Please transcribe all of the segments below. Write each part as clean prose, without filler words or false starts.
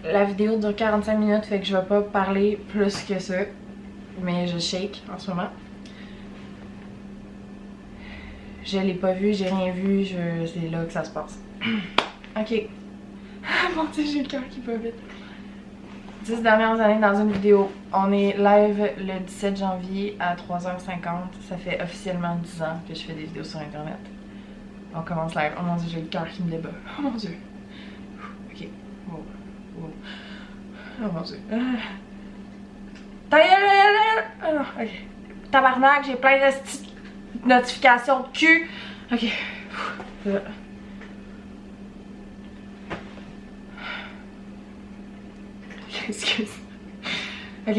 La vidéo dure 45 minutes, fait que je vais pas parler plus que ça. Mais je shake en ce moment. Je l'ai pas vu, j'ai rien vu, c'est là que ça se passe. Ok. Mon dieu, j'ai le cœur qui bat vite. 10 dernières années dans une vidéo. On est live le 17 janvier à 3h50. Ça fait officiellement 10 ans que je fais des vidéos sur internet. On commence live. Oh mon dieu, j'ai le cœur qui me débat. Oh mon dieu. Ok. Oh, oh. Oh mon dieu. Ta gueule! Ah non, ok. Tabarnak, j'ai plein de notifications de cul. Ok. Excuse. Ok.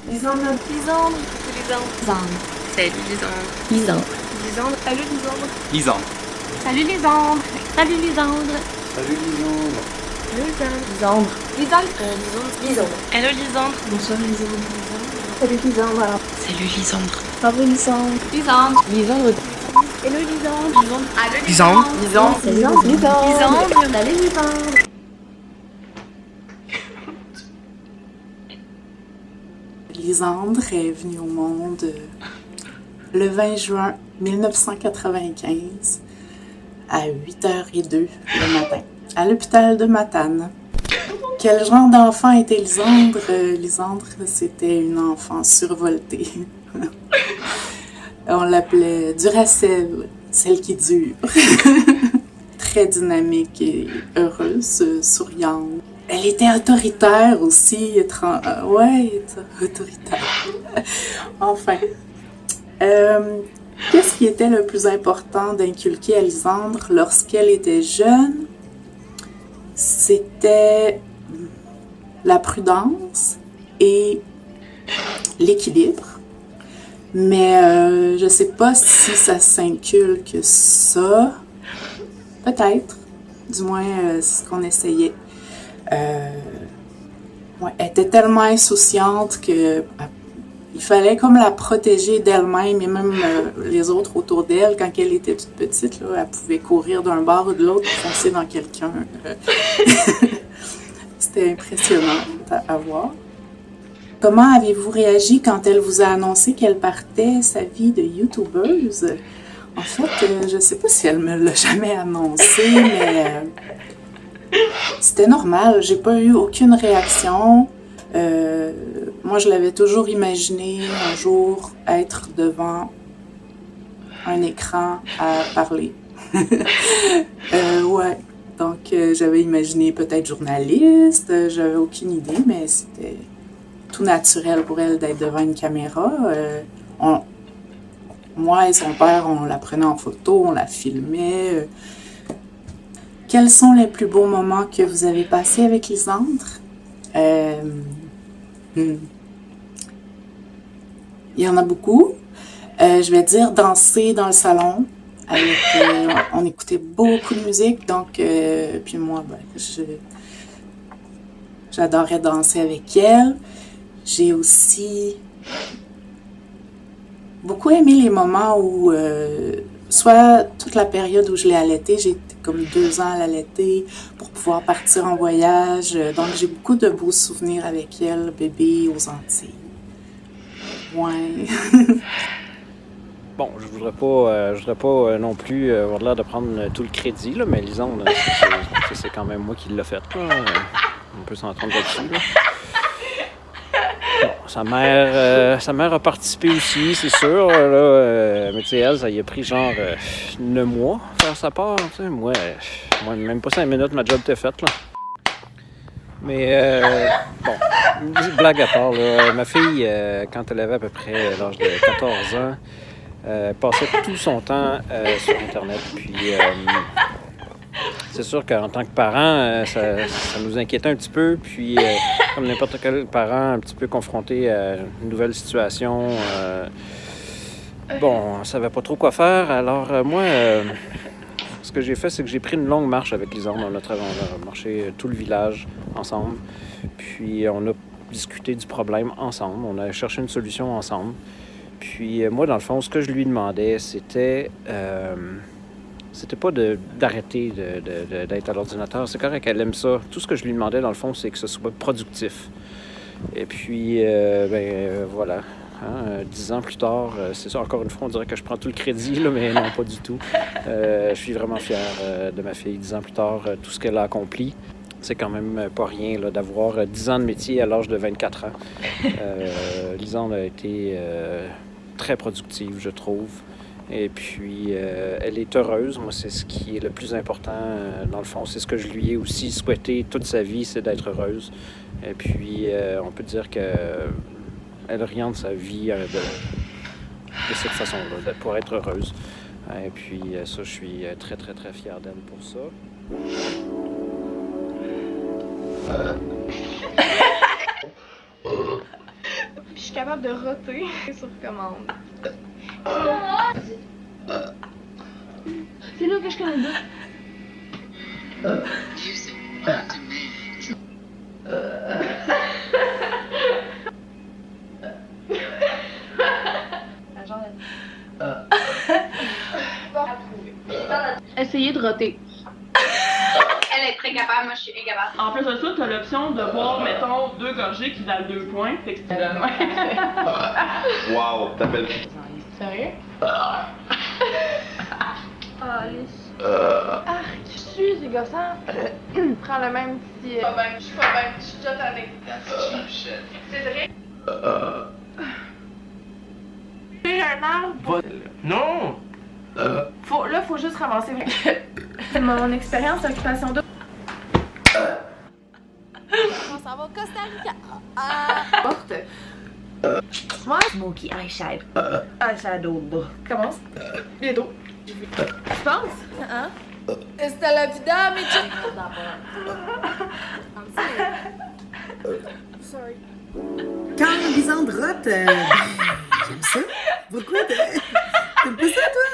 Lisandre. Lisandre. Salut Lisandre. Lisandre. Lisandre. Salut Lisandre. Lisandre. Salut Lisandre. Salut Lisandre. Salut Lisandre. Lisandre. Lisandre. Lisandre. Hello Lisandre. Bonsoir Lisandre. Salut Lisandre. Salut Lisandre. Bravo Lisandre. Lisandre. Lisandre. Hello Lisandre. Allô Lisandre. Lisandre. Lisandre. Lisandre. Salut Lisandre. Lisandre est venue au monde le 20 juin 1995 à 8h02 le matin, à l'hôpital de Matane. Quel genre d'enfant était Lisandre? Lisandre, c'était une enfant survoltée. On l'appelait Duracell, celle qui dure. Très dynamique et heureuse, souriante. Elle était autoritaire aussi, ouais, autoritaire. Enfin, qu'est-ce qui était le plus important d'inculquer à Lisandre lorsqu'elle était jeune? C'était la prudence et l'équilibre. Mais je sais pas si ça s'inculque ça. Peut-être. Du moins, c'est ce qu'on essayait. Ouais, elle était tellement insouciante que il fallait comme la protéger d'elle-même et même les autres autour d'elle. Quand elle était toute petite, là, elle pouvait courir d'un bord ou de l'autre et foncer dans quelqu'un. C'était impressionnant à voir. Comment avez-vous réagi quand elle vous a annoncé qu'elle partait sa vie de youtubeuse? En fait, je sais pas si elle me l'a jamais annoncé, mais c'était normal. J'ai pas eu aucune réaction. Moi, je l'avais toujours imaginé un jour être devant un écran à parler. Ouais. Donc, j'avais imaginé peut-être journaliste. J'avais aucune idée, mais c'était tout naturel pour elle d'être devant une caméra. Moi et son père, on la prenait en photo, on la filmait. Quels sont les plus beaux moments que vous avez passés avec Lisandre? Il y en a beaucoup. Je vais dire danser dans le salon. On écoutait beaucoup de musique, donc puis moi, j'adorais danser avec elle. J'ai aussi beaucoup aimé les moments où, soit toute la période où je l'ai allaitée, j'ai été comme 2 ans à l'allaiter pour pouvoir partir en voyage. Donc j'ai beaucoup de beaux souvenirs avec elle, bébé aux Antilles. Ouais. Bon, je voudrais pas non plus avoir l'air de prendre tout le crédit, là, mais Lisandre, c'est quand même moi qui l'ai fait. Là. On peut s'entendre là-dessus. Là. Bon, sa mère a participé aussi, c'est sûr. Là, mais tu sais, elle, ça y a pris genre 9 mois faire sa part. Moi, même pas 5 minutes, ma job était faite. Là. Mais bon, une petite blague à part. Là. Ma fille, quand elle avait à peu près l'âge de 14 ans, passait tout son temps sur Internet. Puis c'est sûr qu'en tant que parent, ça nous inquiétait un petit peu. Puis comme n'importe quel parent un petit peu confronté à une nouvelle situation, on ne savait pas trop quoi faire. Alors moi, ce que j'ai fait, c'est que j'ai pris une longue marche avec Lisandre. On a marché tout le village ensemble. Puis on a discuté du problème ensemble. On a cherché une solution ensemble. Puis moi, dans le fond, ce que je lui demandais, c'était c'était pas d'arrêter d'être à l'ordinateur. C'est correct, elle aime ça. Tout ce que je lui demandais, dans le fond, c'est que ce soit productif. Et puis, voilà. 10 ans plus tard, c'est ça, encore une fois, on dirait que je prends tout le crédit, là, mais non, pas du tout. Je suis vraiment fier de ma fille. 10 ans plus tard, tout ce qu'elle a accompli. C'est quand même pas rien là, d'avoir 10 ans de métier à l'âge de 24 ans. Lisande a été très productive, je trouve. Et puis, elle est heureuse. Moi, c'est ce qui est le plus important, dans le fond. C'est ce que je lui ai aussi souhaité toute sa vie, c'est d'être heureuse. Et puis, on peut dire qu'elle oriente sa vie de cette façon-là, pour être heureuse. Et puis, ça, je suis très, très, très fier d'elle pour ça. Je suis capable de roter sur commande. C'est là que je connais deux. Essayez de roter. Elle est très capable, moi je suis incapable. En plus de ça, tu as l'option de boire, mettons, 2 gorgées qui valent 2 points. Fait que c'est Wow, t'appelles. Sérieux? Je suis, c'est gossant. Prends le même petit. Je suis pas bien, je suis déjà tannée. C'est vrai? J'ai un arbre. Non! Faut juste ramasser. Mon expérience d'occupation d'eau. On s'en va au Costa Rica. Porte. Moi, Smoky eyeshadow. eyeshadow. Commence. Bientôt. Tu penses? Hein? C'était la vida, mais tu. Sorry. Quand Lisande rote, j'aime ça. Pourquoi t'aimes pas ça, toi?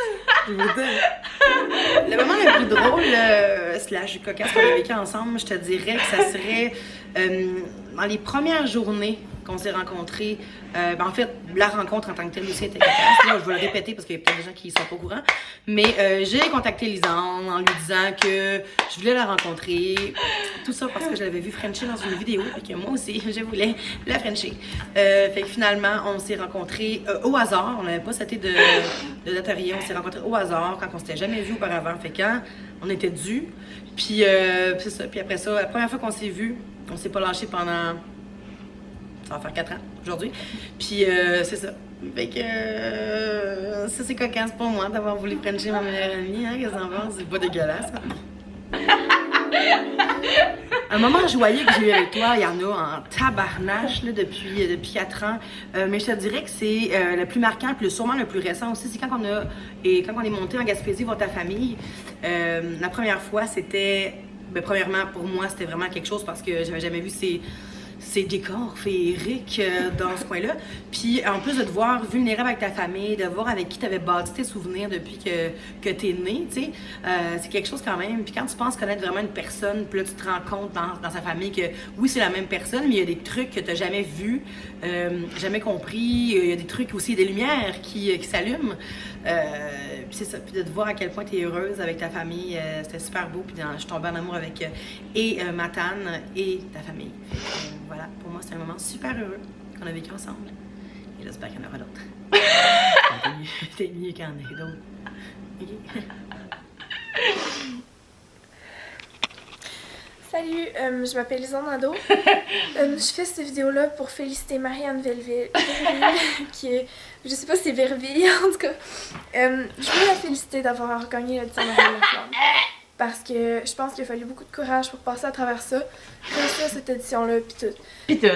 Le moment le plus drôle, slash cocasse qu'on a vécu ensemble, je te dirais que ça serait dans les premières journées qu'on s'est rencontrés. En fait, la rencontre en tant que telle aussi était cocasse. Là, je vais le répéter parce qu'il y a peut-être des gens qui ne sont pas au courant. Mais j'ai contacté Lisande en lui disant que je voulais la rencontrer. Tout ça parce que je l'avais vu Frencher dans une vidéo et que moi aussi, je voulais la Frencher. Fait que finalement, on s'est rencontrés au hasard. On n'avait pas seté de date à rien. On s'est rencontrés au hasard quand on s'était jamais vu auparavant. Fait quand on était dû. Puis c'est ça. Puis après ça, la première fois qu'on s'est vu, on s'est pas lâché pendant... Ça va faire 4 ans aujourd'hui. Puis c'est ça. Fait que ça c'est cocasse pour moi d'avoir voulu frencher ma meilleure amie, hein, qu'est-ce que t'en penses? C'est pas dégueulasse. Un moment joyeux que j'ai eu avec toi, il y en a en tabarnache là, depuis 4 ans. Mais je te dirais que c'est le plus marquant, puis sûrement le plus récent aussi. C'est quand on est monté en Gaspésie voir ta famille. La première fois, c'était... premièrement, pour moi, c'était vraiment quelque chose parce que j'avais jamais vu ces décors féeriques dans ce coin-là. Puis en plus de te voir vulnérable avec ta famille, de voir avec qui tu avais bâti tes souvenirs depuis que tu es né, tu sais, c'est quelque chose quand même. Puis quand tu penses connaître vraiment une personne, puis là tu te rends compte dans sa famille que oui, c'est la même personne, mais il y a des trucs que tu n'as jamais vus, jamais compris. Il y a des trucs aussi, des lumières qui s'allument. Puis c'est ça. Puis de te voir à quel point tu es heureuse avec ta famille, c'était super beau. Puis je suis tombée en amour avec Matane et ta famille. Voilà, pour moi, c'est un moment super heureux qu'on a vécu ensemble. Et j'espère qu'il y en aura d'autres. T'es mieux qu'il y en ait d'autres. Okay. Salut, je m'appelle Lisande Nadeau. Je fais cette vidéo-là pour féliciter Marianne Verville, qui est... Je sais pas si c'est Verville, en tout cas. Je veux la féliciter d'avoir gagné le 10 Marie La Flamme. Parce que je pense qu'il a fallu beaucoup de courage pour passer à travers ça. Réussir cette édition-là, pis tout. Pis tout.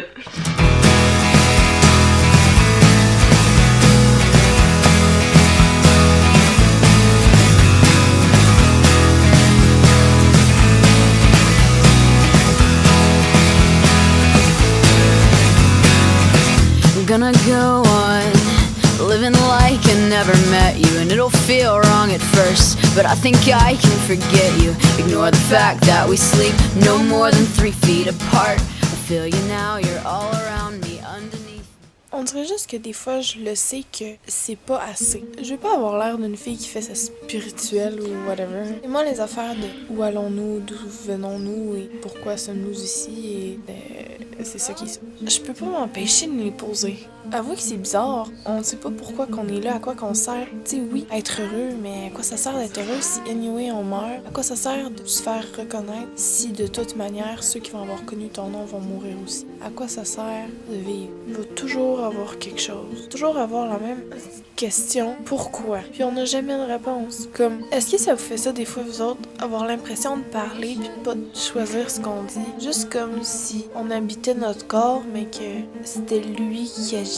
I'm gonna go on, living like I never met you. And it'll feel wrong at first, but I think I can forget you. Ignore the fact that we sleep no more than 3 feet apart. I feel you now, you're all around me, underneath. On dirait juste que des fois, je le sais que c'est pas assez. Je veux pas avoir l'air d'une fille qui fait sa spirituelle ou whatever. Et moi, les affaires de où allons-nous, d'où venons-nous et pourquoi sommes-nous ici, et c'est ça qui est ça. Je peux pas m'empêcher de me les poser. Avouez que c'est bizarre. On ne sait pas pourquoi qu'on est là, à quoi qu'on sert. Tu sais, oui, être heureux, mais à quoi ça sert d'être heureux si anyway on meurt? À quoi ça sert de se faire reconnaître si de toute manière ceux qui vont avoir connu ton nom vont mourir aussi? À quoi ça sert de vivre? Il va toujours avoir quelque chose. Toujours avoir la même question. Pourquoi? Puis on n'a jamais de réponse. Comme, est-ce que ça vous fait ça des fois, vous autres, avoir l'impression de parler puis pas de choisir ce qu'on dit? Juste comme si on habitait notre corps, mais que c'était lui qui agissait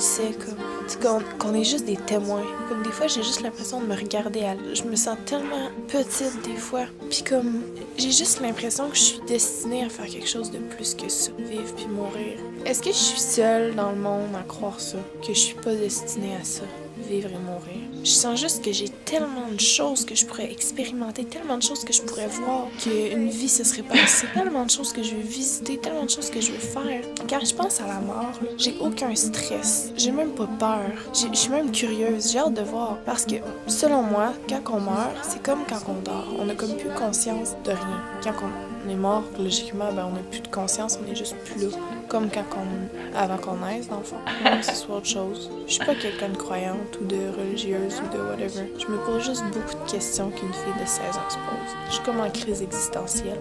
comme... qu'on est juste des témoins. Comme des fois, j'ai juste l'impression de me regarder à l'œil. Je me sens tellement petite des fois. Puis comme, j'ai juste l'impression que je suis destinée à faire quelque chose de plus que ça. Vivre puis mourir. Est-ce que je suis seule dans le monde à croire ça? Que je suis pas destinée à ça? Vivre et mourir. Je sens juste que j'ai tellement de choses que je pourrais expérimenter, tellement de choses que je pourrais voir, qu'une vie ce serait pas assez. Tellement de choses que je veux visiter, tellement de choses que je veux faire. Quand je pense à la mort, j'ai aucun stress. J'ai même pas peur. Je suis même curieuse. J'ai hâte de voir. Parce que, selon moi, quand on meurt, c'est comme quand on dort. On a comme plus conscience de rien. Quand on est mort, logiquement, ben on a plus de conscience, on est juste plus là. Comme avant qu'on naisse, dans le fond. Même si c'est autre chose. Je suis pas quelqu'un de croyante ou de religieuse ou de whatever. Je me pose juste beaucoup de questions qu'une fille de 16 ans se pose. Je suis comme en crise existentielle.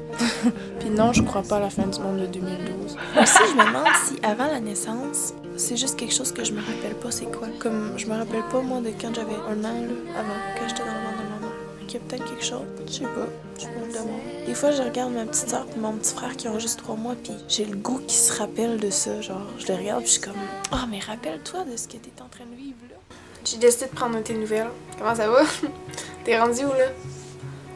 Puis non, je crois pas à la fin du monde de 2012. Aussi, je me demande si avant la naissance, c'est juste quelque chose que je me rappelle pas c'est quoi. Comme je me rappelle pas moi de quand j'avais 1 an, là, avant, quand j'étais dans le ventre de maman. Il y a peut-être quelque chose. Je sais pas. Je me le demande. Des fois, je regarde ma petite soeur et mon petit frère qui ont juste 3 mois, puis j'ai le goût qu'ils se rappellent de ça. Genre, je les regarde, puis je suis comme, ah, mais rappelle-toi de ce que t'es en train de vivre, là. J'ai décidé de prendre tes nouvelles. Comment ça va? T'es rendu où, là?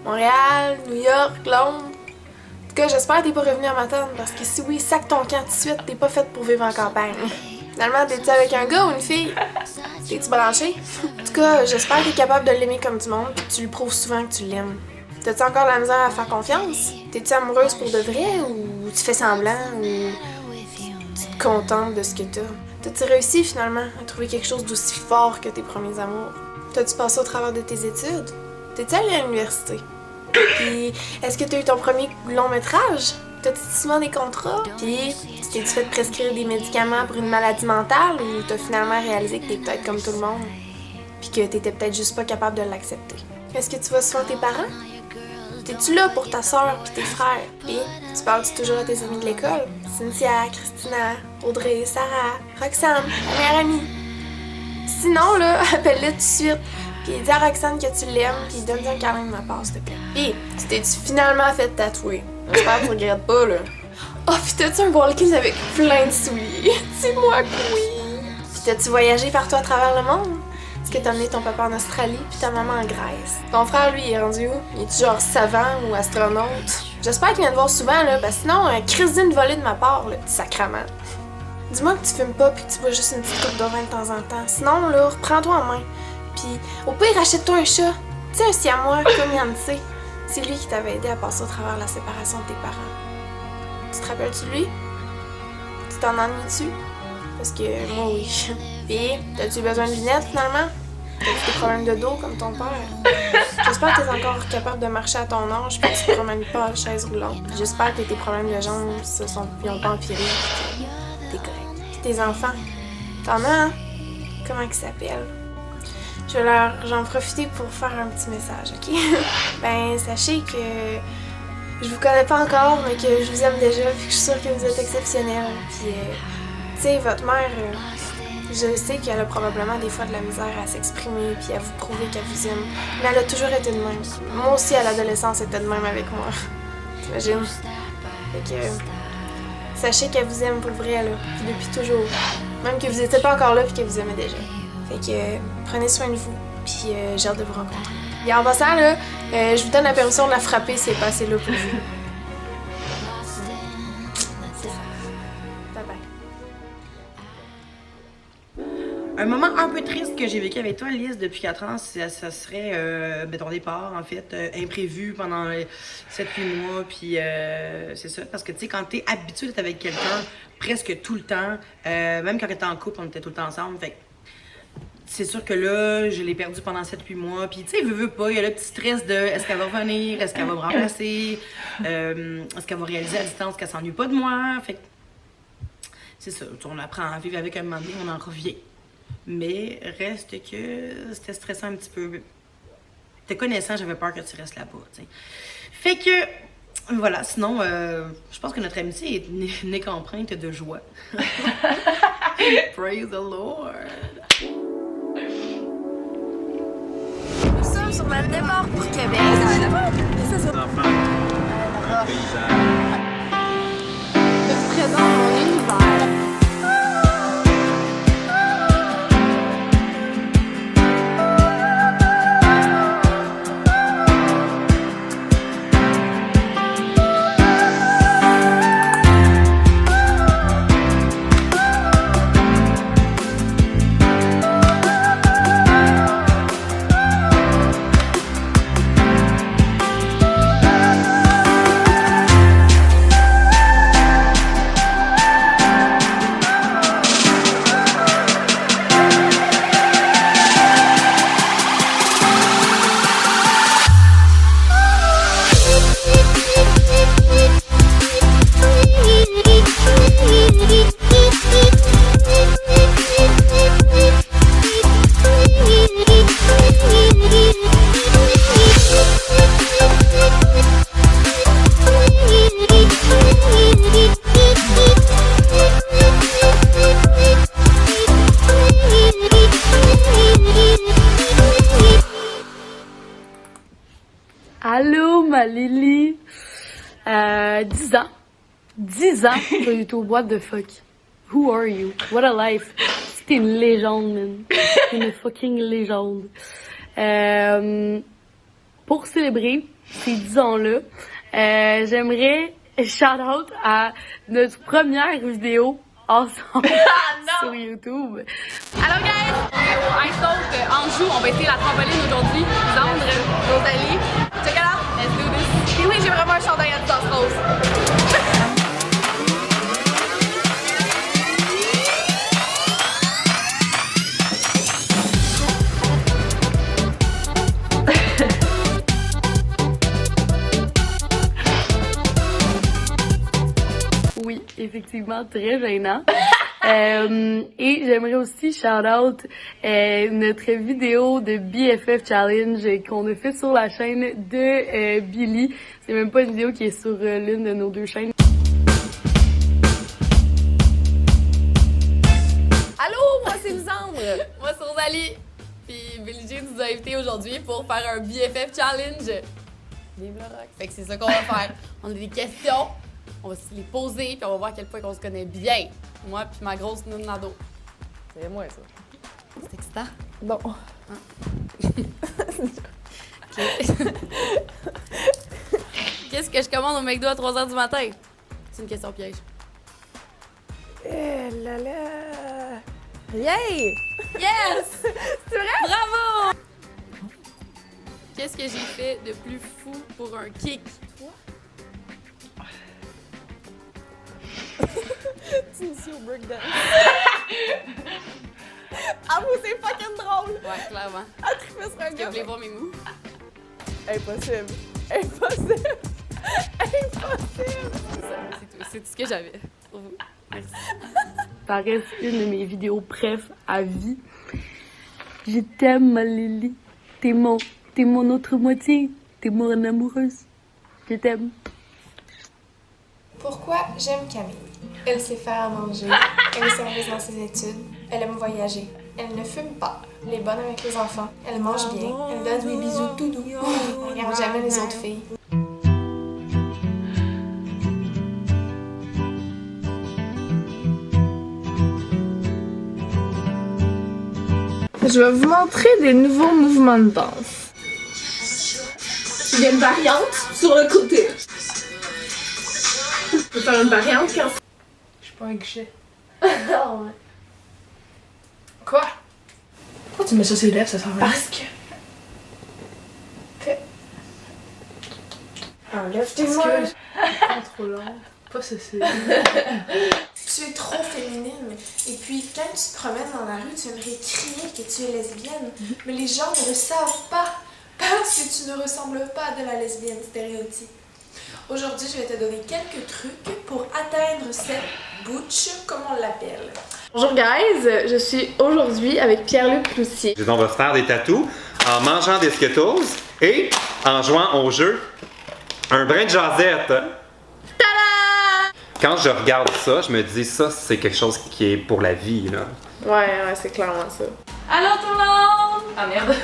Montréal, New York, Londres? En tout cas, j'espère que t'es pas revenu à m'attendre, parce que si oui, sac ton camp tout de suite, t'es pas faite pour vivre en campagne. Finalement, t'es-tu avec un gars ou une fille? T'es-tu branché? En tout cas, j'espère que t'es capable de l'aimer comme du monde, puis que tu lui prouves souvent que tu l'aimes. T'as-tu encore la misère à faire confiance? T'es-tu amoureuse pour de vrai, ou tu fais semblant, ou tu te contentes de ce que t'as? T'as-tu réussi finalement à trouver quelque chose d'aussi fort que tes premiers amours? T'as-tu passé au travers de tes études? T'es-tu allée à l'université? Puis, est-ce que t'as eu ton premier long métrage? T'as-tu souvent des contrats? Puis, t'es-tu fait prescrire des médicaments pour une maladie mentale ou t'as finalement réalisé que t'es peut-être comme tout le monde? Puis que t'étais peut-être juste pas capable de l'accepter? Est-ce que tu vois souvent tes parents? T'es-tu là pour ta soeur pis tes frères? Puis, tu parles-tu toujours à tes amis de l'école? Cynthia, Christina, Audrey, Sarah, Roxane, ta meilleure amie. Sinon, là, appelle-le tout de suite. Puis dis à Roxane que tu l'aimes, puis donne-lui un câlin de ma part, s'il te plaît. Puis, tu t'es-tu finalement fait tatouer? J'espère que tu regrettes pas, là. Oh, pis t'as-tu un walkie avec plein de souliers? Dis-moi que oui! Pis t'as-tu voyagé partout à travers le monde? Est-ce que t'as amené ton papa en Australie puis ta maman en Grèce? Ton frère, lui, il est rendu où? Il est-tu genre savant ou astronaute? J'espère qu'il vient te voir souvent, là, parce que sinon, crise d'une volée de ma part, le petit sacrament. Dis-moi que tu fumes pas puis que tu bois juste une petite coupe de vin de temps en temps. Sinon, là, reprends-toi en main. Puis, au pire, achète-toi un chat. Tu sais, un siamois comme Yancey. C'est lui qui t'avait aidé à passer au travers de la séparation de tes parents. Tu te rappelles-tu de lui? Tu t'en ennuies-tu? Parce que moi, oui. Pis, t'as-tu besoin de lunettes, finalement? T'as-tu des problèmes de dos, comme ton père? J'espère que t'es encore capable de marcher à ton âge pis que tu te promènes pas à chaise roulante. J'espère que tes problèmes de jambes ils ont pas empiré. T'es correct. Pis tes enfants? T'en as, hein? Comment ils s'appellent? J'en profiter pour faire un petit message, ok? Ben, sachez que je vous connais pas encore, mais que je vous aime déjà, puis que je suis sûre que vous êtes exceptionnels. Puis, tu sais, votre mère, je sais qu'elle a probablement des fois de la misère à s'exprimer, puis à vous prouver qu'elle vous aime. Mais elle a toujours été de même. Moi aussi, à l'adolescence, elle était de même avec moi. T'imagines? Fait que, sachez qu'elle vous aime pour le vrai, là, puis depuis toujours. Même que vous étiez pas encore là, puis qu'elle vous aimait déjà. Fait que prenez soin de vous, puis j'ai hâte de vous rencontrer. Et en passant, là, je vous donne la permission de la frapper si elle est passée là pour vous. C'est ça. Bye bye. Un moment un peu triste que j'ai vécu avec toi, Lise, depuis 4 ans, ça serait ton départ, en fait, imprévu pendant 7-8 mois. Puis c'est ça, parce que tu sais, quand t'es habitué d'être avec quelqu'un presque tout le temps, même quand t'étais en couple, on était tout le temps ensemble. Fait c'est sûr que là, je l'ai perdu pendant 7-8 mois. Puis, tu sais, veut pas, il y a le petit stress de est-ce qu'elle va revenir, est-ce qu'elle va me remplacer, est-ce qu'elle va réaliser à distance qu'elle s'ennuie pas de moi. Fait que, c'est ça, on apprend à vivre avec un moment donné, on en revient. Mais reste que c'était stressant un petit peu. Te connaissant, j'avais peur que tu restes là-bas, tu sais. Fait que, voilà, sinon, je pense que notre amitié n'est qu'empreinte de joie. Praise the Lord! Nous sommes sur le départ pour Québec. Je te présente mon univers. Allô, ma Lily. 10 ans. 10 ans sur YouTube. What the fuck? Who are you? What a life. T'es une légende, man. T'es une fucking légende. Pour célébrer ces 10 ans-là, j'aimerais shout-out à notre première vidéo ensemble sur YouTube. Alors guys, on est au Ice Talk Anjou, on va essayer la trampoline aujourd'hui. Zandre, Rosalie, check it out, let's do this. Puis oui, j'ai vraiment un chandail à distance rose. Oui, effectivement, très gênant. Et j'aimerais aussi shout-out notre vidéo de BFF Challenge qu'on a fait sur la chaîne de Billy. C'est même pas une vidéo qui est sur l'une de nos 2 chaînes. Allô, moi c'est Lisandre. Moi c'est Rosalie. Puis Billie Jean nous a invités aujourd'hui pour faire un BFF Challenge. Vive le rock. Fait que c'est ça qu'on va faire. On a des questions. On va se les poser, puis on va voir à quel point on se connaît bien. Moi puis ma grosse noune Nado. C'est moi, ça. C'est excitant? Bon. Hein? Qu'est-ce que je commande au McDo à 3h du matin? C'est une question piège. Eh là là! Yay! Yes! C'est vrai? Bravo! Qu'est-ce que j'ai fait de plus fou pour un kick? Tu me suis au breakdance. Ah, vous, c'est fucking drôle! Ouais, clairement. Ah, triper sur un Tu gars. veux voulez voir mes moves? Impossible. Impossible. Impossible. C'est tout ce que j'avais pour vous. Merci. Ça reste une de mes vidéos préf à vie. Je t'aime, ma Lily. T'es mon autre moitié. T'es mon amoureuse. Je t'aime. Pourquoi j'aime Camille? Elle sait faire à manger, elle est sérieuse dans ses études, elle aime voyager, elle ne fume pas, elle est bonne avec les enfants, elle mange bien, elle donne des bisous tout doux, elle regarde jamais les autres filles. Je vais vous montrer des nouveaux mouvements de danse. Il y a une variante sur le côté. Je peux faire une variante quand... Je suis pas un guichet. Ah ouais. Quoi? Tu mets ça sur les lèvres, ça sent rien. Parce que... Enlève tes mains. Contrôlant. Pas ceci. Tu es trop féminine. Et puis, quand tu te promènes dans la rue, tu aimerais crier que tu es lesbienne. Mais les gens ne le savent pas. Parce que tu ne ressembles pas à de la lesbienne stéréotype. Aujourd'hui, je vais te donner quelques trucs pour atteindre cette butch, comme on l'appelle. Bonjour guys, je suis aujourd'hui avec Pierre-Luc Cloutier. On va se faire des tatous en mangeant des Skittles et en jouant au jeu un brin de jasette. Tada! Quand je regarde ça, je me dis ça, c'est quelque chose qui est pour la vie, là. Ouais, c'est clairement ça. Allô tout le monde! Ah merde,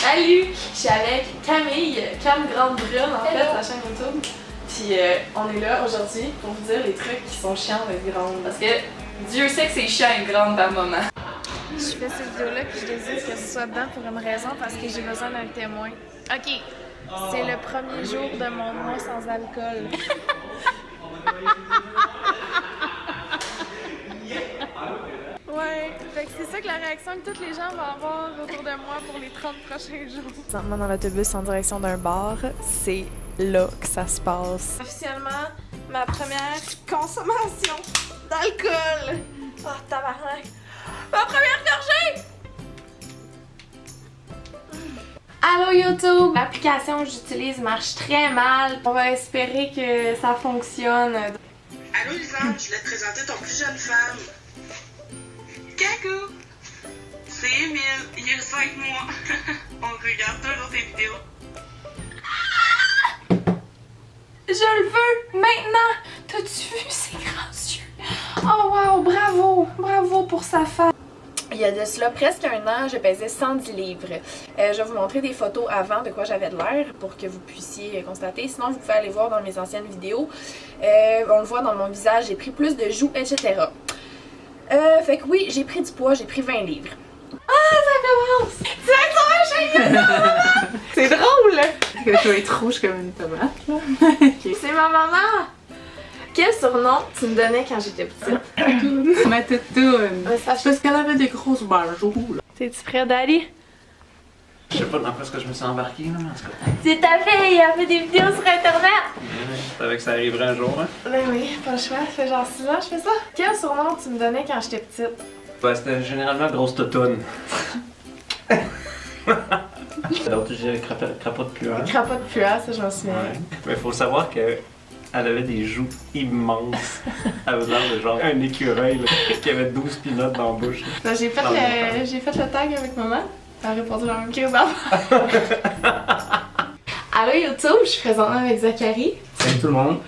Salut! Je suis avec Camille, Cam Grande Brune en fait, la chaîne YouTube. Puis on est là aujourd'hui pour vous dire les trucs qui sont chiants d'être grande. Parce que Dieu sait que c'est chiant d'être grande par moment. Je fais cette vidéo-là puis je désire que ce soit dedans pour une raison, parce que j'ai besoin d'un témoin. Ok, c'est le premier jour de mon mois sans alcool. Ouais, fait que c'est ça que la réaction que tous les gens vont avoir autour de moi pour les 30 prochains jours. Présentement dans l'autobus en direction d'un bar, c'est là que ça se passe. Officiellement, ma première consommation d'alcool. Oh, tabarnak. Ma première gorgée! Allô YouTube! L'application que j'utilise marche très mal. On va espérer que ça fonctionne. Allô Lisande, je voulais te présenter ton plus jeune fan. Coucou! C'est Émile, il a 5 mois. On regarde toujours tes vidéos. Je le veux maintenant! T'as-tu vu ses grands yeux? Oh wow, bravo! Bravo pour sa femme! Il y a de cela presque un an, je pesais 110 livres. Je vais vous montrer des photos avant de quoi j'avais de l'air pour que vous puissiez constater. Sinon, vous pouvez aller voir dans mes anciennes vidéos. On le voit dans mon visage, j'ai pris plus de joues, etc. Fait que oui, j'ai pris du poids, j'ai pris 20 livres. Ah, ça commence! C'est ça, c'est drôle! Que je vais être rouge comme une tomate, là. C'est ma maman! Quel surnom tu me donnais quand j'étais petite? Ma toutoune. Parce qu'elle avait des grosses barjots, là. T'es-tu prêt d'aller? Je sais pas dans quoi est-ce que je me suis embarqué, là, mais en tout cas. C'est ta fille, elle fait des vidéos sur internet! Je savais que ça arriverait un jour, hein. Ben oui, pas le choix, ça fait genre 6 ans que je fais ça. Quel surnom tu me donnais quand j'étais petite? Ben, c'était généralement grosse toutoune. L'autre, je dirais crapaud de puant. Crapaud de puant, ça je m'en souviens. Ouais. Mais faut savoir que elle avait des joues immenses. Elle avait l'air de genre un écureuil là, qui avait 12 peanuts dans la bouche. Là, j'ai fait le tag avec maman. Elle a répondu dans la même crise d'enfant. Allô YouTube, je suis présentement avec Zachary. Salut tout le monde.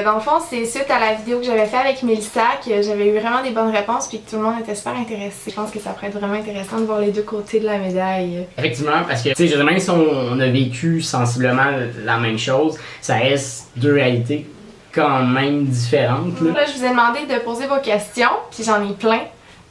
Dans le fond, c'est suite à la vidéo que j'avais fait avec Mélissa que j'avais eu vraiment des bonnes réponses puis que tout le monde était super intéressé. Je pense que ça pourrait être vraiment intéressant de voir les deux côtés de la médaille. Effectivement, parce que, tu sais, même si on a vécu sensiblement la même chose, ça reste deux réalités quand même différentes. Là, je vous ai demandé de poser vos questions, puis j'en ai plein.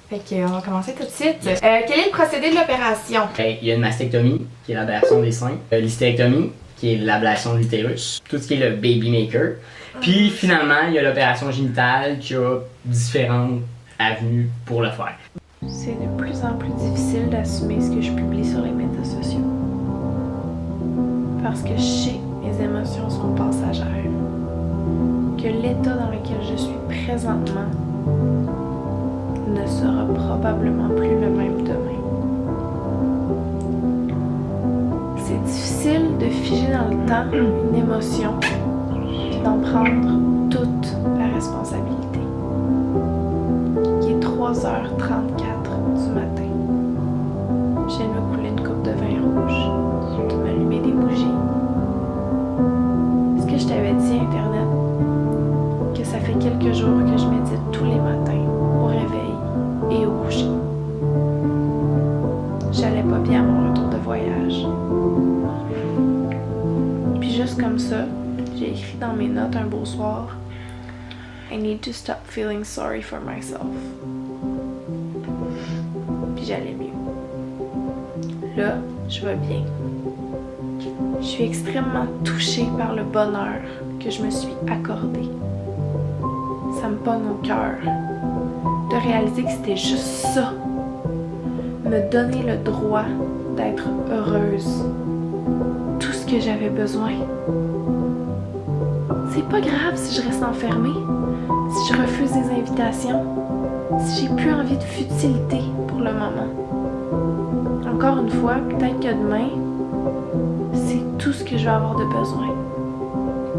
Fait qu'on va commencer tout de suite. Quel est le procédé de l'opération? Il y a une mastectomie, qui est l'ablation des seins, l'hystérectomie, qui est l'ablation de l'utérus, tout ce qui est le baby maker. Puis finalement, il y a l'opération génitale qui a différentes avenues pour le faire. C'est de plus en plus difficile d'assumer ce que je publie sur les médias sociaux. Parce que je sais que mes émotions sont passagères. Que l'état dans lequel je suis présentement ne sera probablement plus le même demain. C'est difficile de figer dans le temps une émotion et d'en prendre toute la responsabilité. Il est 3h34 du matin. Je viens de me couler une coupe de vin rouge, de m'allumer des bougies. Est-ce que je t'avais dit, Internet, que ça fait quelques jours que je médite tous les matins au réveil et au coucher? J'allais pas bien à mon retour de voyage. Puis juste comme ça, j'ai écrit dans mes notes un beau soir: I need to stop feeling sorry for myself. Puis j'allais mieux. Là, je vais bien. Je suis extrêmement touchée par le bonheur que je me suis accordé. Ça me pogne au cœur. de réaliser que c'était juste ça. Me donner le droit d'être heureuse. Tout ce que j'avais besoin. C'est pas grave si je reste enfermée, si je refuse des invitations, si j'ai plus envie de futilité pour le moment. Encore une fois, peut-être que demain, c'est tout ce que je vais avoir de besoin.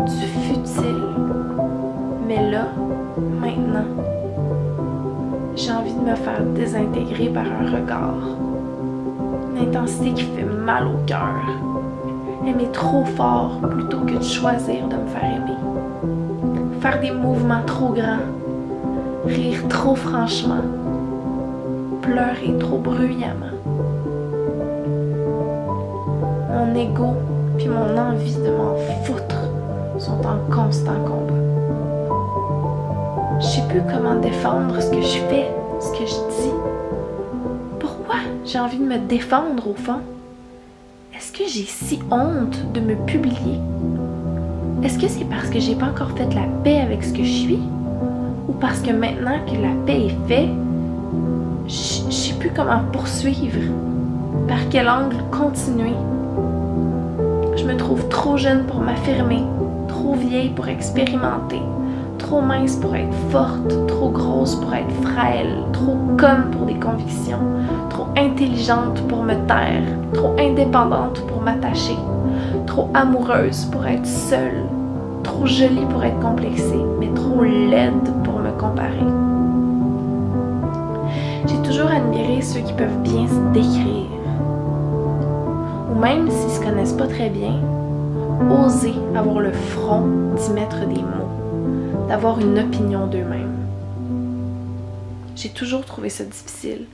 Du futile. Mais là, maintenant, j'ai envie de me faire désintégrer par un regard. Une intensité qui fait mal au cœur. Aimer trop fort plutôt que de choisir de me faire aimer. Faire des mouvements trop grands. Rire trop franchement. Pleurer trop bruyamment. Mon ego puis mon envie de m'en foutre sont en constant combat. Je sais plus comment défendre ce que je fais, ce que je dis. Pourquoi j'ai envie de me défendre au fond? Est-ce que j'ai si honte de me publier? Est-ce que c'est parce que j'ai pas encore fait la paix avec ce que je suis? Ou parce que maintenant que la paix est faite, je sais plus comment poursuivre? Par quel angle continuer? Je me trouve trop jeune pour m'affirmer, trop vieille pour expérimenter, trop mince pour être forte, trop grosse pour être frêle, trop conne pour des convictions, trop intelligente pour me taire, trop indépendante pour m'attacher, trop amoureuse pour être seule, trop jolie pour être complexée, mais trop laide pour me comparer. J'ai toujours admiré ceux qui peuvent bien se décrire. Ou même s'ils se connaissent pas très bien, oser avoir le front d'y mettre des mots, d'avoir une opinion d'eux-mêmes. J'ai toujours trouvé ça difficile.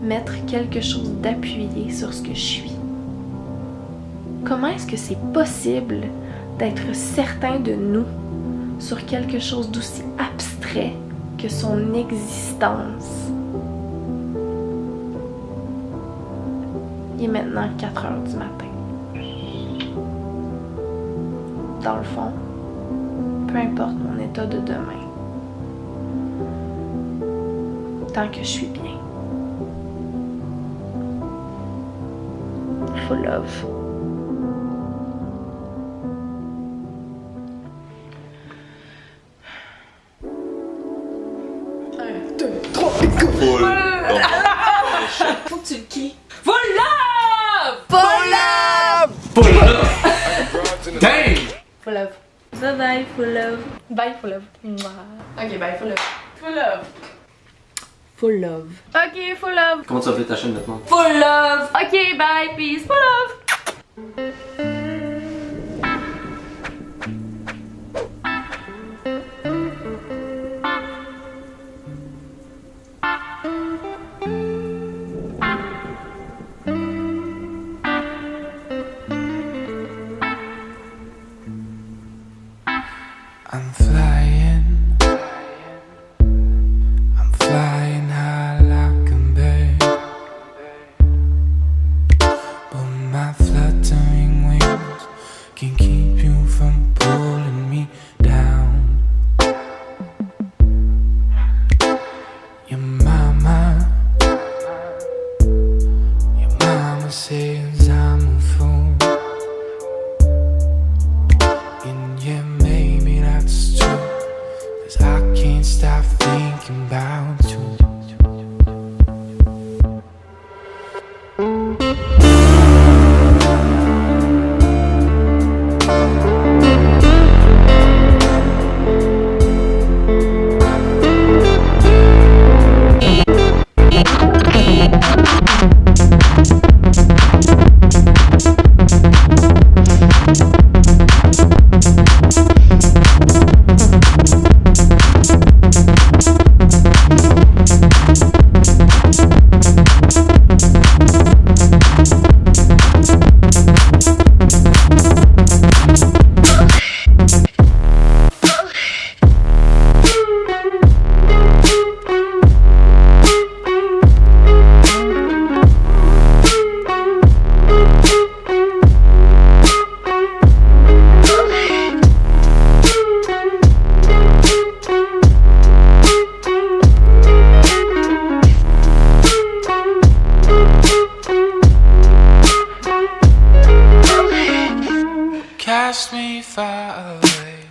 Mettre quelque chose d'appuyé sur ce que je suis. Comment est-ce que c'est possible d'être certain de nous sur quelque chose d'aussi abstrait que son existence? Il est maintenant 4 heures du matin. Dans le fond, peu importe mon état de demain, tant que je suis bien. Full love. Faut que tu le kies. Full love! Full love! Full love! Dang! Full love. Bye bye, full love. Bye, full love. Ok, bye, full love. Full love. Full love. Ok, full love. Comment tu as fait ta chaîne maintenant? Full love. Ok, bye, peace. Full love. I'm flying high like a bird, but my fluttering wings can keep you from pulling me down. Your mama says I'm a fool, and yeah, maybe that's true. Cast me far away.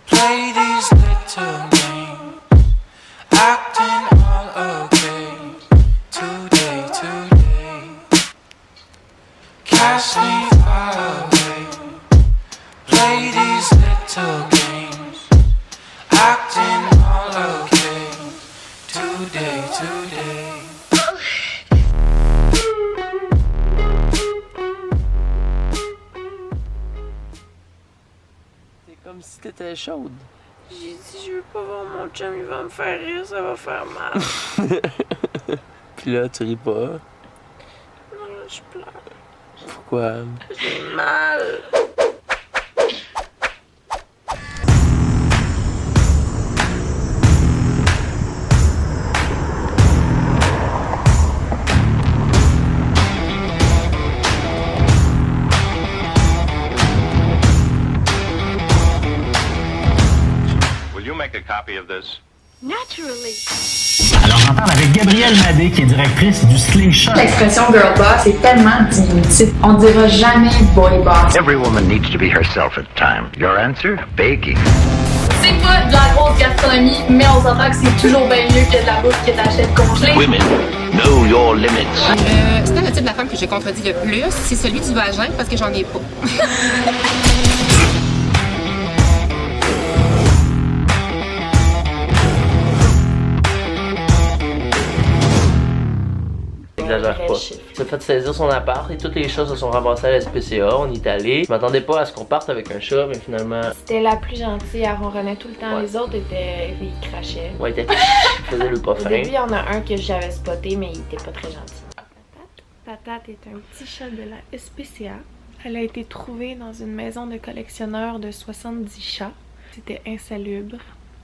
Play these little games. Acting all okay. Today. Cast me far away. Play these little games. Acting all okay. Today. Comme si t'étais chaude. J'ai dit, je veux pas voir mon chum, il va me faire rire, ça va faire mal. Puis là, tu ris pas. Non, je pleure. Pourquoi? J'ai mal. Make a copy of this. Naturally. Alors j'en parle avec Gabrielle Madé qui est directrice du Slingshot. L'expression girl boss est tellement diminutive. On dira jamais boy boss. Every woman needs to be herself at times. Your answer? Baking. C'est pas de la grosse gastronomie, mais on s'entend que c'est toujours bien mieux que de la bouffe que t'achètes congelée. Women, know your limits. C'est pas le type de la femme que je contredis le plus, c'est celui du vagin parce que j'en ai pas. J'exagère pas. Il s'est fait saisir son appart et toutes les chats se sont ramassés à la SPCA. On y est allé. Je m'attendais pas à ce qu'on parte avec un chat, mais finalement. C'était la plus gentille, elle ronronnait tout le temps. Ouais. Les autres étaient. Ils crachaient. Ouais, ils faisaient le pas fin. Au début, il y en a un que j'avais spoté, mais il était pas très gentil. Patate est un petit chat de la SPCA. Elle a été trouvée dans une maison de collectionneurs de 70 chats. C'était insalubre.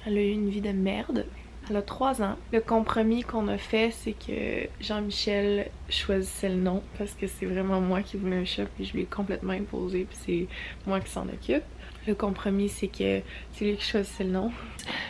Elle a eu une vie de merde. Elle a 3 ans. Le compromis qu'on a fait, c'est que Jean-Michel choisissait le nom parce que c'est vraiment moi qui voulais un chat puis je lui ai complètement imposé puis c'est moi qui s'en occupe. Le compromis, c'est que c'est lui qui choisissait le nom.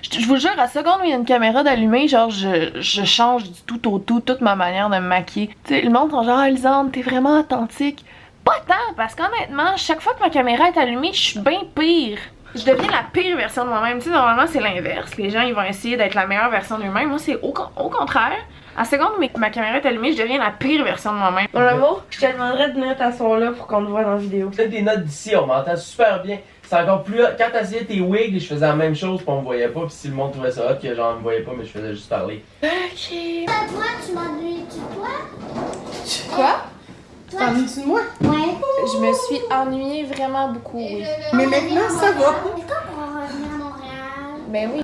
Je vous jure, à la seconde où il y a une caméra d'allumée, genre je change du tout au tout toute ma manière de me maquiller. Tu sais, le monde sont genre « Lisande, t'es vraiment authentique ». Pas tant, parce qu'honnêtement, chaque fois que ma caméra est allumée, je suis bien pire. Je deviens la pire version de moi-même. Tu sais, normalement, c'est l'inverse. Les gens, ils vont essayer d'être la meilleure version d'eux-mêmes. Moi, c'est au contraire. À la seconde où ma caméra est allumée, je deviens la pire version de moi-même. Mon amour, je te demanderais de venir t'asseoir là pour qu'on te voit dans la vidéo. Fais des notes d'ici, on m'entend super bien. C'est encore plus hot. Quand t'essayais tes wigs, je faisais la même chose pis on me voyait pas. Pis si le monde trouvait ça hot, que genre on me voyait pas, mais je faisais juste parler. Ok. Toi, tu m'ennuies-tu toi? Quoi? T'ennuies-tu de moi? Ouais. Je me suis ennuyée vraiment beaucoup, oui. Mais maintenant, ça va. Est-ce qu'on pourra revenir à Montréal? Ben oui.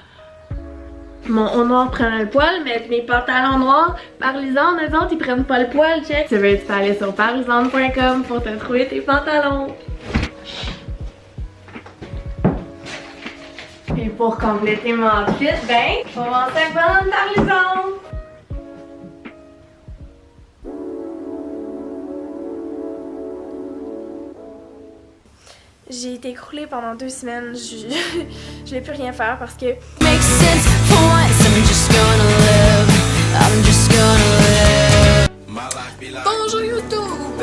Mon haut noir prenait le poil, mais mes pantalons noirs, Parlisande, eux autres, ils prennent pas le poil, check. Tu veux aller sur parlisande.com pour te trouver tes pantalons. Et pour compléter mon outfit, ben, je vais commencer avec Madame Parlisande. J'ai été écroulée pendant 2 semaines. Je vais plus rien faire parce que... Bonjour YouTube!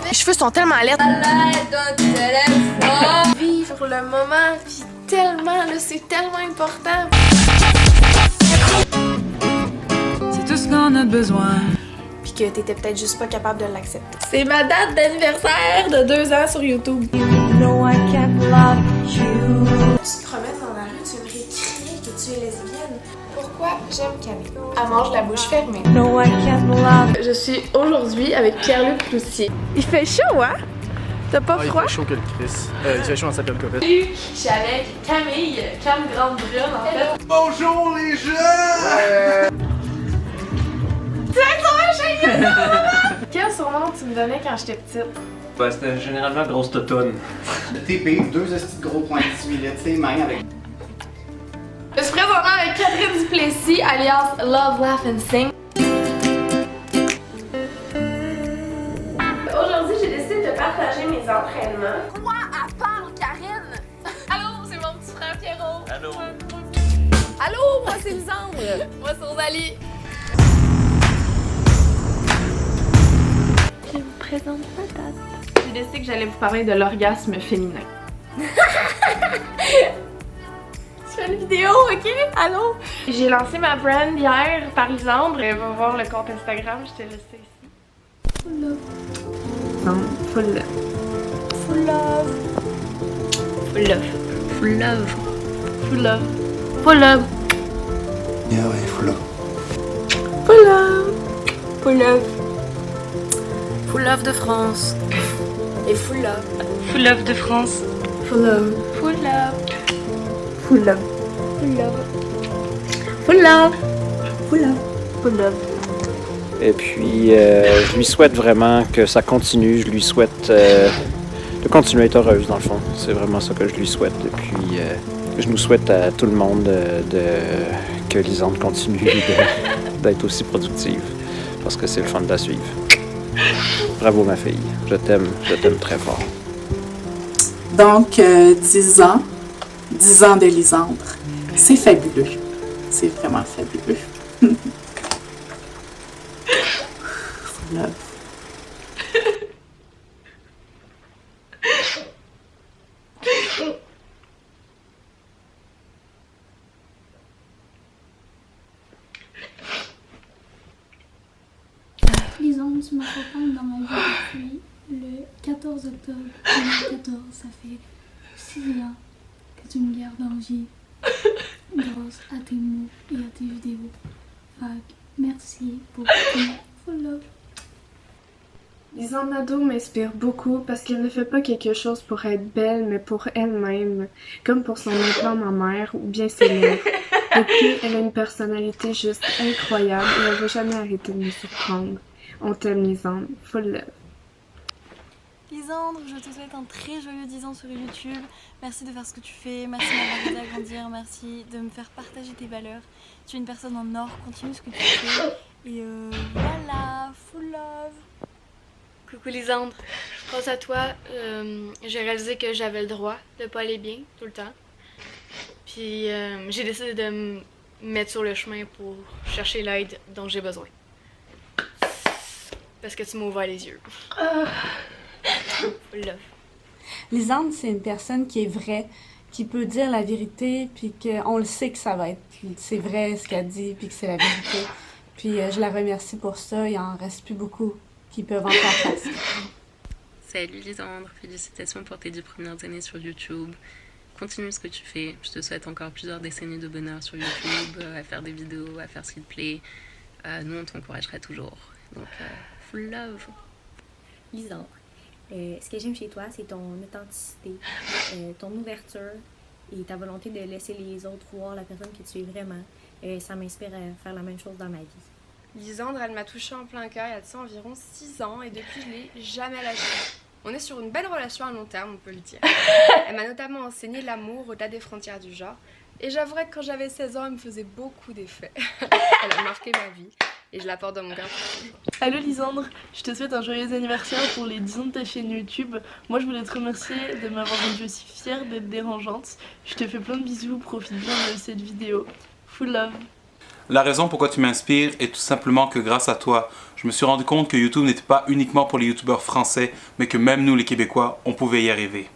Mes cheveux sont tellement laids. À l'aide d'un téléphone! Vivre le moment, puis tellement, là, c'est tellement important. C'est tout ce qu'on a besoin. Puis que t'étais peut-être juste pas capable de l'accepter. C'est ma date d'anniversaire de 2 ans sur YouTube. Tu te promènes dans la rue, tu aimerais crier que tu es lesbienne. Pourquoi j'aime Camille? Elle mange la bouche fermée. Je suis aujourd'hui avec Pierre-Luc Cloutier. Il fait chaud, hein? T'as pas froid? Il fait chaud que le Chris. Il fait chaud en sapin de copette. Salut, je suis avec Camille, Cam Grande Brune en fait. Bonjour les jeunes! Quel surnom tu me donnais quand j'étais petite? Ben, c'était généralement grosse totonne. TP, 2 estis de gros points de 18 litres, c'est mains avec. Je suis présentement avec Catherine Duplessis, alias Love, Laugh and Sing. Aujourd'hui, j'ai décidé de partager mes entraînements. Quoi? Elle parle, Karine? Allô, c'est mon petit frère Pierrot. Allô? Allô, moi c'est Lisandre. Moi c'est Rosalie. Je me présente Patate. J'ai décidé que j'allais vous parler de l'orgasme féminin. Je fais une vidéo, ok? Allô? J'ai lancé ma brand hier par Lisandre. Va voir le compte Instagram, je te laisse ici. Full love. Non, full love. Full love. Full love. Full love. Full love. Full love. Yeah, ouais, full love. Full love. Full love. Full love de France. Et full love. Full love de France. Full love. Full love. Full love. Full love. Full love. Full love. Full love. Et puis, je lui souhaite vraiment que ça continue. Je lui souhaite de continuer à être heureuse, dans le fond. C'est vraiment ça que je lui souhaite. Et puis, je nous souhaite à tout le monde que Lisandre continue d'être aussi productive. Parce que c'est le fun de la suivre. Bravo, ma fille. Je t'aime très fort. Donc, 10 ans de Lisandre. C'est fabuleux. C'est vraiment fabuleux. Love. Lisandre, tu m'accompagnes dans ma vie depuis le 14 octobre 2014. Ça fait 6 ans que tu me gardes en vie grâce à tes mots et à tes vidéos. Fait que merci pour tout. Full love. Lisandre Nadeau m'inspire beaucoup parce qu'elle ne fait pas quelque chose pour être belle, mais pour elle-même, comme pour son implant mammaire ou bien ses lèvres. Et puis, elle a une personnalité juste incroyable et elle ne va jamais arrêter de me surprendre. On t'aime, Lisandre. Full love. Lisandre, je te souhaite un très joyeux 10 ans sur YouTube. Merci de faire ce que tu fais, merci de m'avoir aidé à grandir, merci de me faire partager tes valeurs. Tu es une personne en or, continue ce que tu fais. Et voilà, full love. Coucou Lisandre, grâce à toi, j'ai réalisé que j'avais le droit de pas aller bien tout le temps. Puis j'ai décidé de me mettre sur le chemin pour chercher l'aide dont j'ai besoin. Parce que tu m'as ouvert les yeux. Full love. Lisandre, c'est une personne qui est vraie, qui peut dire la vérité, puis qu'on le sait que ça va être, c'est vrai ce qu'elle dit, puis que c'est la vérité. Puis je la remercie pour ça, il en reste plus beaucoup qui peuvent encore faire ça. Salut Lisandre, félicitations pour tes 10 premières années sur YouTube. Continue ce que tu fais, je te souhaite encore plusieurs décennies de bonheur sur YouTube, à faire des vidéos, à faire ce qui te plaît. Nous, on t'encouragera toujours. Donc, full love. Lisandre, ce que j'aime chez toi, c'est ton authenticité, ton ouverture et ta volonté de laisser les autres voir la personne que tu es vraiment. Ça m'inspire à faire la même chose dans ma vie. Lisandre, elle m'a touchée en plein cœur il y a de ça environ 6 ans et depuis je l'ai jamais lâchée. On est sur une belle relation à long terme, on peut le dire. Elle m'a notamment enseigné l'amour au-delà des frontières du genre. Et j'avouerais que quand j'avais 16 ans, elle me faisait beaucoup d'effets. Elle a marqué ma vie et je la porte dans mon cœur pour toujours. Allô Lisandre, je te souhaite un joyeux anniversaire pour les 10 ans de ta chaîne YouTube. Moi je voulais te remercier de m'avoir rendue aussi fière d'être dérangeante. Je te fais plein de bisous, profite bien de cette vidéo. Full love. La raison pourquoi tu m'inspires est tout simplement que grâce à toi, je me suis rendu compte que YouTube n'était pas uniquement pour les youtubeurs français, mais que même nous les Québécois, on pouvait y arriver.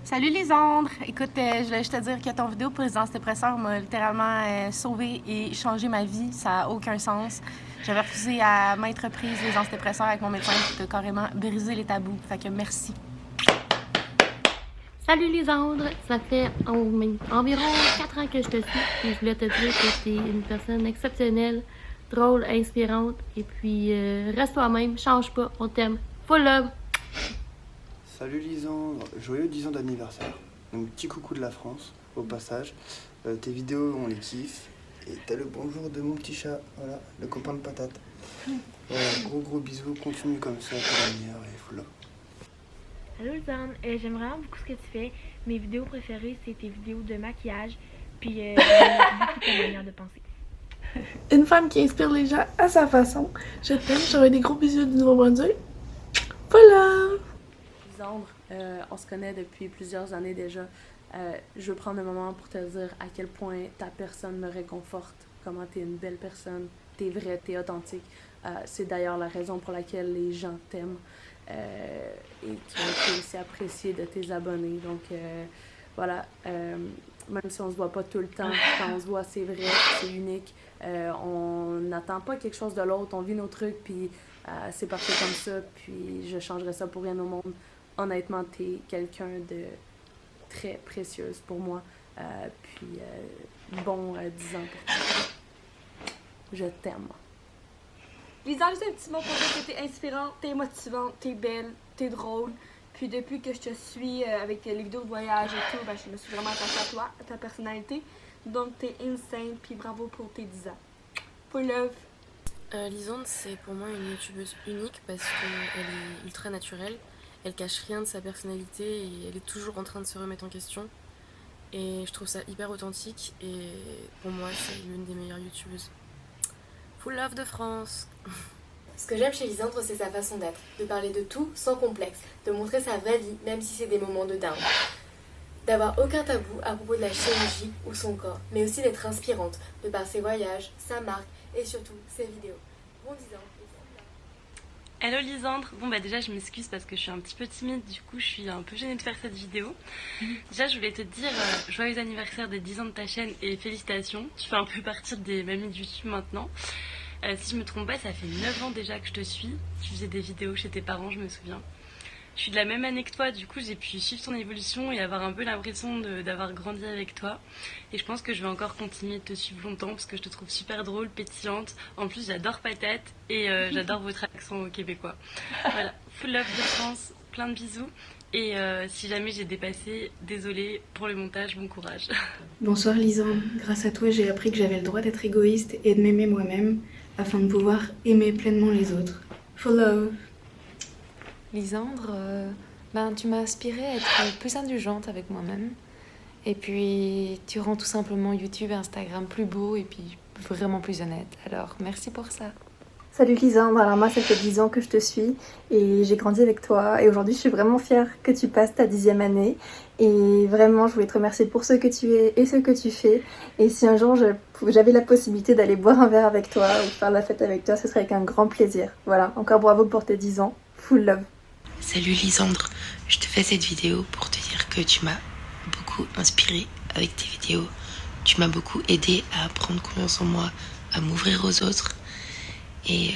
Salut Lisandre! Écoute, je voulais juste te dire que ton vidéo pour Résidence Dépresseur m'a littéralement sauvée et changé ma vie. Ça n'a aucun sens. J'avais refusé à maintes reprises Résidence Dépresseur avec mon médecin qui t'a carrément brisé les tabous. Fait que merci. Salut Lisandre, ça fait environ 4 ans que je te suis et je voulais te dire que tu es une personne exceptionnelle, drôle, inspirante et puis reste toi-même, change pas, on t'aime. Full love! Salut Lisandre, joyeux 10 ans d'anniversaire. Un petit coucou de la France, au passage. Tes vidéos, on les kiffe. Et t'as le bonjour de mon petit chat, voilà, le copain de patate. Gros bisous, continue comme ça, pour la meilleure et full love. Allô Lisandre, j'aime vraiment beaucoup ce que tu fais. Mes vidéos préférées, c'est tes vidéos de maquillage, puis j'aime beaucoup ta manière de penser. Une femme qui inspire les gens à sa façon. Je t'aime, je t'envoie des gros bisous du Nouveau-Brunswick. Voilà! Lisandre, on se connaît depuis plusieurs années déjà. Je veux prendre un moment pour te dire à quel point ta personne me réconforte, comment t'es une belle personne, t'es vraie, t'es authentique. C'est d'ailleurs la raison pour laquelle les gens t'aiment. et qui ont été aussi appréciés de tes abonnés. Donc voilà, même si on se voit pas tout le temps, quand on se voit, c'est vrai, c'est unique. On n'attend pas quelque chose de l'autre, on vit nos trucs, puis c'est parfait comme ça, puis je changerais ça pour rien au monde. Honnêtement, t'es quelqu'un de très précieuse pour moi, puis bon 10 ans pour toi. Je t'aime. Lisa, juste un petit mot pour dire que t'es inspirante, t'es motivante, t'es belle, t'es drôle. Puis depuis que je te suis avec les vidéos de voyage et tout, ben, je me suis vraiment attachée à toi, à ta personnalité. Donc t'es insane, puis bravo pour tes 10 ans. Full love. Lisande, c'est pour moi une youtubeuse unique parce qu'elle est ultra naturelle. Elle cache rien de sa personnalité et elle est toujours en train de se remettre en question. Et je trouve ça hyper authentique et pour moi, c'est l'une des meilleures youtubeuses. Full love de France. Ce que j'aime chez Lisandre, c'est sa façon d'être, de parler de tout sans complexe, de montrer sa vraie vie, même si c'est des moments de down. D'avoir aucun tabou à propos de la chirurgie ou son corps, mais aussi d'être inspirante, de par ses voyages, sa marque et surtout ses vidéos. Bon 10 ans. Hello Lisandre, bon bah déjà je m'excuse parce que je suis un petit peu timide, du coup je suis un peu gênée de faire cette vidéo. Déjà je voulais te dire joyeux anniversaire des 10 ans de ta chaîne et félicitations, tu fais un peu partie des mamies de YouTube maintenant. Si je me trompe pas, ça fait 9 ans déjà que je te suis, tu faisais des vidéos chez tes parents, je me souviens. Je suis de la même année que toi, du coup j'ai pu suivre ton évolution et avoir un peu l'impression d'avoir grandi avec toi. Et je pense que je vais encore continuer de te suivre longtemps parce que je te trouve super drôle, pétillante. En plus j'adore Patate et j'adore votre accent québécois. Voilà, full love de France, plein de bisous. Et si jamais j'ai dépassé, désolée pour le montage, bon courage. Bonsoir Lisande, grâce à toi j'ai appris que j'avais le droit d'être égoïste et de m'aimer moi-même afin de pouvoir aimer pleinement les autres. Full love. Lisandre, tu m'as inspirée à être plus indulgente avec moi-même. Et puis, tu rends tout simplement YouTube et Instagram plus beau et puis vraiment plus honnête. Alors, merci pour ça. Salut Lisandre, alors moi ça fait 10 ans que je te suis et j'ai grandi avec toi et aujourd'hui je suis vraiment fière que tu passes ta 10e année et vraiment je voulais te remercier pour ce que tu es et ce que tu fais et si un jour j'avais la possibilité d'aller boire un verre avec toi ou faire la fête avec toi, ce serait avec un grand plaisir. Voilà, encore bravo pour tes 10 ans, full love. Salut Lisandre, je te fais cette vidéo pour te dire que tu m'as beaucoup inspirée avec tes vidéos. Tu m'as beaucoup aidé à prendre confiance en moi, à m'ouvrir aux autres. Et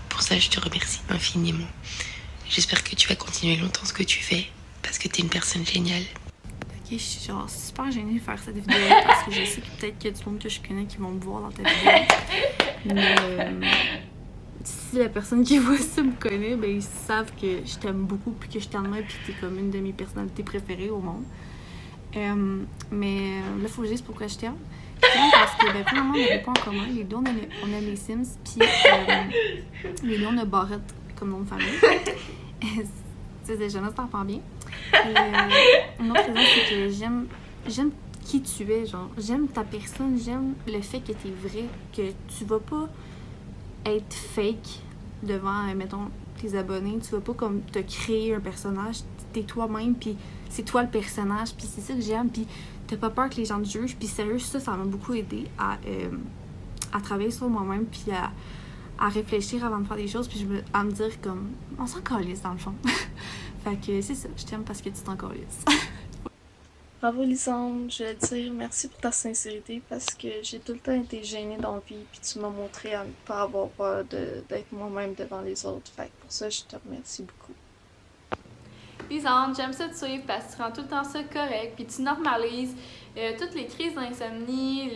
pour ça, je te remercie infiniment. J'espère que tu vas continuer longtemps ce que tu fais parce que t'es une personne géniale. Ok, je suis genre super gênée de faire cette vidéo parce que je sais que peut-être qu'il y a du monde que je connais qui vont me voir dans ta vidéo. Mais si la personne qui voit ça me connaît, ben ils savent que je t'aime beaucoup puis que je t'aime puis que t'es comme une de mes personnalités préférées au monde. Mais là, faut que je dise pourquoi je t'aime. Parce que, premièrement, on n'avait pas en commun. Les deux, on aime les Sims, puis les deux, on a Barrette comme nom de famille. C'est déjà ça t'en bien. Et une autre raison, c'est que j'aime qui tu es, genre. J'aime ta personne, j'aime le fait que t'es vrai, que tu vas pas être fake devant, mettons, tes abonnés. Tu vas pas comme te créer un personnage. T'es toi-même, puis c'est toi le personnage, puis c'est ça que j'aime, puis t'as pas peur que les gens te jugent, puis sérieux, ça m'a beaucoup aidé à travailler sur moi-même, puis à réfléchir avant de faire des choses, puis à me dire comme, on s'en calisse dans le fond. Fait que c'est ça, je t'aime parce que tu t'en calisses. Bravo Lisandre, je vais te dire merci pour ta sincérité parce que j'ai tout le temps été gênée dans la vie, puis tu m'as montré à ne pas avoir peur d'être moi-même devant les autres. Fait que pour ça, je te remercie beaucoup. Lisandre, j'aime ça te suivre parce que tu rends tout le temps ça correct, puis tu normalises toutes les crises d'insomnie,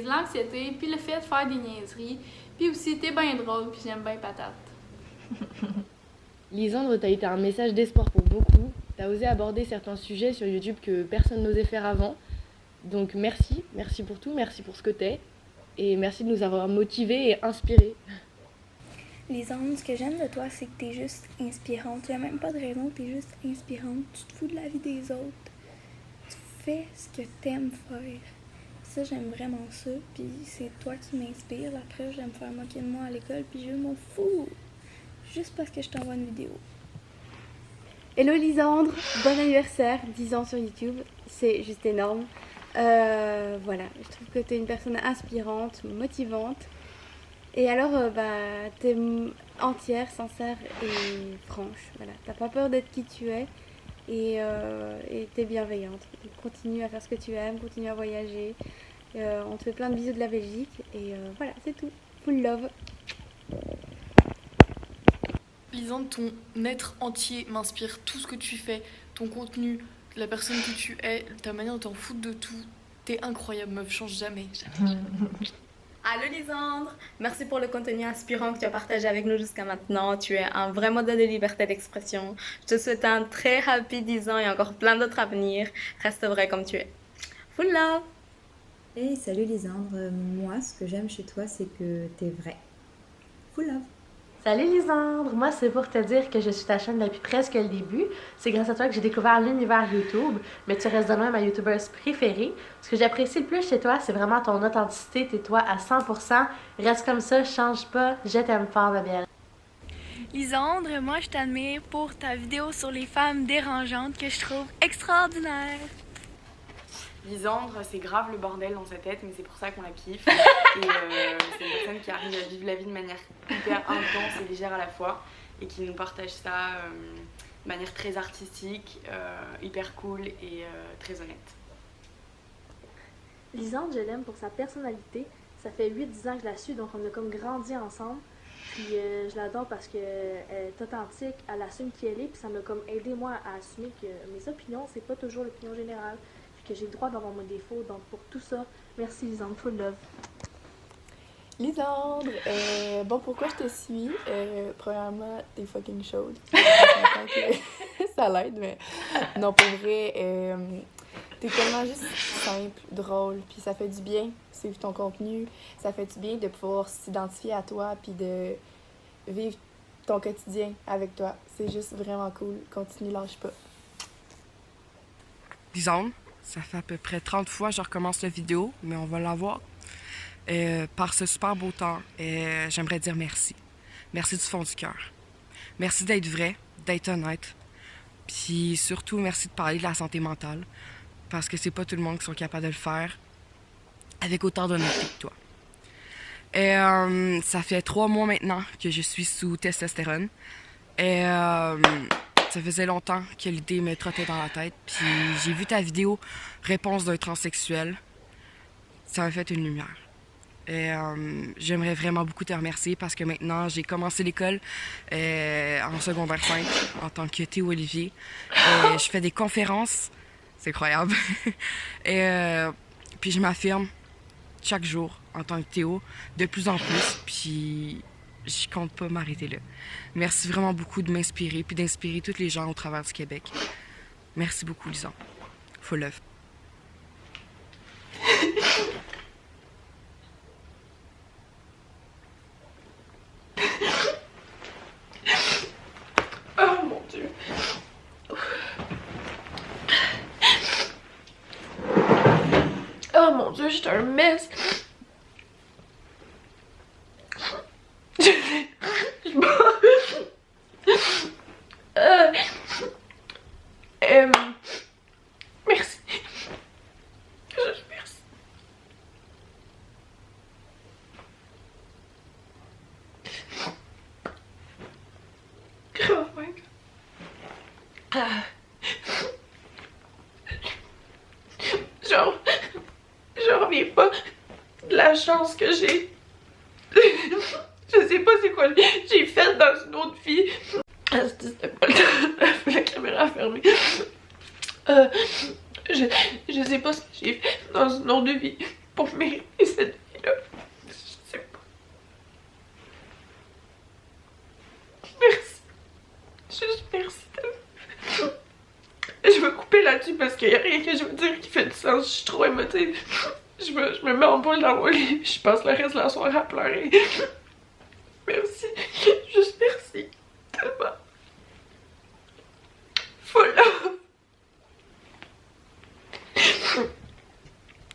l'anxiété, puis le fait de faire des niaiseries, puis aussi t'es bien drôle, puis j'aime bien Patate. Lisandre, t'as été un message d'espoir pour beaucoup, t'as osé aborder certains sujets sur YouTube que personne n'osait faire avant, donc merci pour tout, merci pour ce que t'es, et merci de nous avoir motivés et inspirés. Lisandre, ce que j'aime de toi, c'est que t'es juste inspirante. Tu n'as même pas de raison, t'es juste inspirante. Tu te fous de la vie des autres. Tu fais ce que t'aimes faire. Ça, j'aime vraiment ça. Puis c'est toi qui m'inspire. La preuve, j'aime faire moquer de moi à l'école, puis je m'en fous. Juste parce que je t'envoie une vidéo. Hello Lisandre, bon anniversaire, 10 ans sur YouTube. C'est juste énorme. Voilà, je trouve que t'es une personne inspirante, motivante. Et alors, t'es entière, sincère et franche. Voilà, t'as pas peur d'être qui tu es et t'es bienveillante. Donc, continue à faire ce que tu aimes, continue à voyager. On te fait plein de bisous de la Belgique et voilà, c'est tout. Full love. Lisandre, ton être entier m'inspire. Tout ce que tu fais, ton contenu, la personne que tu es, ta manière de t'en foutre de tout. T'es incroyable, meuf, change jamais. Allô Lisandre, merci pour le contenu inspirant que tu as partagé avec nous jusqu'à maintenant. Tu es un vrai modèle de liberté d'expression. Je te souhaite un très happy 10 ans et encore plein d'autres à venir. Reste vrai comme tu es. Full love. Hey, salut Lisandre. Moi, ce que j'aime chez toi, c'est que t'es vrai. Full love. Salut Lisandre, moi c'est pour te dire que je suis ta chaîne depuis presque le début. C'est grâce à toi que j'ai découvert l'univers YouTube, mais tu restes de loin ma youtubeuse préférée. Ce que j'apprécie le plus chez toi, c'est vraiment ton authenticité, t'es toi à 100%. Reste comme ça, change pas, je t'aime fort ma belle. Lisandre, moi je t'admire pour ta vidéo sur les femmes dérangeantes que je trouve extraordinaire. Lisandre, c'est grave le bordel dans sa tête, mais c'est pour ça qu'on la kiffe. Et c'est une personne qui arrive à vivre la vie de manière hyper intense et légère à la fois, et qui nous partage ça de manière très artistique, hyper cool et très honnête. Lisandre, je l'aime pour sa personnalité. Ça fait 8-10 ans que je la suis, donc on a comme grandi ensemble. Puis je l'adore parce qu'elle est authentique, elle assume qui elle est, puis ça m'a comme aidé moi à assumer que mes opinions, c'est pas toujours l'opinion générale. Que j'ai le droit d'avoir mes défauts, donc pour tout ça, merci Lisandre, full love. Lisandre, bon, pourquoi je te suis? Premièrement, t'es fucking chaude. Ça l'aide, mais non, pour vrai, t'es tellement juste simple, drôle, puis ça fait du bien suivre ton contenu, ça fait du bien de pouvoir s'identifier à toi, puis de vivre ton quotidien avec toi. C'est juste vraiment cool. Continue, lâche pas. Lisandre, ça fait à peu près 30 fois que je recommence la vidéo, mais on va la voir. Par ce super beau temps, j'aimerais dire merci. Merci du fond du cœur. Merci d'être vrai, d'être honnête. Puis surtout, merci de parler de la santé mentale. Parce que c'est pas tout le monde qui sont capables de le faire avec autant d'honnêteté que toi. Ça fait 3 mois maintenant que je suis sous testostérone. Ça faisait longtemps que l'idée me trottait dans la tête, puis j'ai vu ta vidéo « Réponse d'un transsexuel ». Ça m'a fait une lumière. J'aimerais vraiment beaucoup te remercier parce que maintenant, j'ai commencé l'école en secondaire 5 en tant que Théo Olivier. Je fais des conférences, c'est incroyable. Puis je m'affirme chaque jour en tant que Théo, de plus en plus, puis je compte pas m'arrêter là. Merci vraiment beaucoup de m'inspirer puis d'inspirer tous les gens au travers du Québec. Merci beaucoup, Lisandre. Full love. Oh mon Dieu. Oh mon Dieu, j'étais un mess. Merci. Juste merci. Oh my God. Je reviens pas de la chance que j'ai. Je sais pas c'est quoi j'ai fait dans une autre vie. C'était pas le temps. La caméra fermée. Je sais pas ce que j'ai fait dans une autre vie pour mériter cette vie-là. Je sais pas. Merci. Juste merci tellement. Je vais couper là-dessus parce qu'il y a rien que je veux dire qui fait du sens. Je suis trop émotive. Je me mets en boule dans mon lit. Je passe le reste de la soirée à pleurer. Merci. Juste merci. Tellement. Full love.